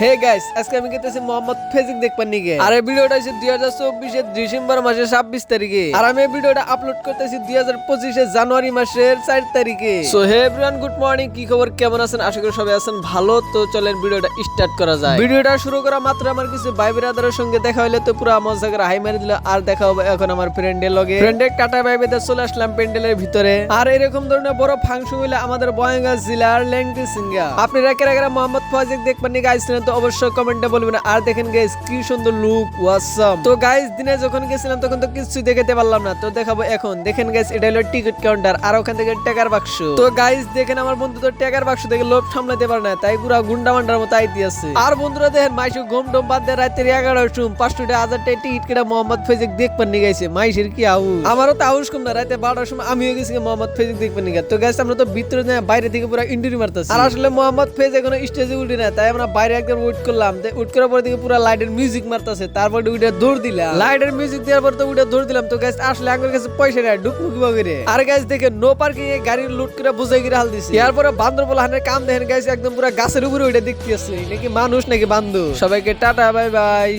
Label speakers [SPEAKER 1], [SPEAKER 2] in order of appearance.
[SPEAKER 1] Hey guys, আজকে আমি গেতেছি মোহাম্মদ ফেজিক দেখবার নিগে। আর এই ভিডিওটা হচ্ছে 2024 ডিসেম্বর মাসের 26 তারিখে। আর আমি এই ভিডিওটা আপলোড করতেছি 2025 জানুয়ারি মাসের 4 তারিখে। So hey everyone, good morning. কি খবর, কেমন আছেন? আশা করি সবাই আছেন ভালো। তো চলেন ভিডিওটা স্টার্ট করা যায়। ভিডিওটা শুরু করা মাত্র আমার কিছু ভাই ব্রাদারের সঙ্গে দেখা হইলে তো পুরো মজা করে হাই মারি দিল। আর দেখা হবে এখন আমার ফ্রেন্ডের লগে। ফ্রেন্ডের টাটা বাই বাই চলে আসলাম প্যান্ডেলের ভিতরে। আর এরকম ধরনের বড় ফাংশন হইলে আমাদের বয়াঙ্গাস জেলার লেংটি সিঙ্গা। আপনারা কেরা মোহাম্মদ ফেজিক দেখবার নিগে আইছিলেন তো অবশ্যই কমেন্টে বলবেন। আর দেখেন গাইস কি সুন্দর লুক, ওয়াসাম। তো গাইস দিনে যখন গেছিলাম তখন তো কিছু দেখাতে পারলাম না, তো দেখাবো এখন। দেখেন গাইস, এটা হলো টিকিট কাউন্টার আর ওখান থেকে টাকার বাক্স। তো গাইস দেখেন আমার বন্ধু তো টাকার বাক্স দেখে লোভ সামলাতে পারে না, তাই পুরো গুন্ডা মান্ডার মতো আইতি আছে। আর বন্ধুরা দেখেন মাইশু ঘুম টুম বাদ দিয়ে রাতের 11টার সময় 500 টাকা টিকিট কেটে মোহাম্মদ ফেজিক দেখবার নিয়ে গেছে। মাইশের কি আউস, আমারও তো আউস কম না। রাতে 12টার সময় আমিও গেছি মোহাম্মদ ফেজিক দেখবার নিয়ে। তো গাইস আমরা তো ভিতরে না, বাইরে থেকে পুরো ইন্টারি মারতেছি। আর আসলে মোহাম্মদ ফেজ এখনো স্টেজে উঠে না, তাই আমরা বাইরে একদম ওয়েট করলাম। উঠ করার পর দিকে পুরো লাইটের মিউজিক মারতেছে, তারপর উঠে দৌড় দিলাম। লাইটের মিউজিক দেওয়ার পর তো উঠে দৌড় দিলাম। তো গাইস আসলে আমার কাছে পয়সা নেই, ডুকমুকি বগিরে। আর গাইস দেখে নো পার্কিং এ গাড়ি লুট করে বুঝাই গিয়ে হাল দিছি। এরপরে বান্দর বলা হানের কাম দেখেন গাইস, একদম পুরো গাছের উপরে উঠে দেখতেছি নাকি মানুষ নাকি বান্দর। সবাইকে টাটা, বাই বাই।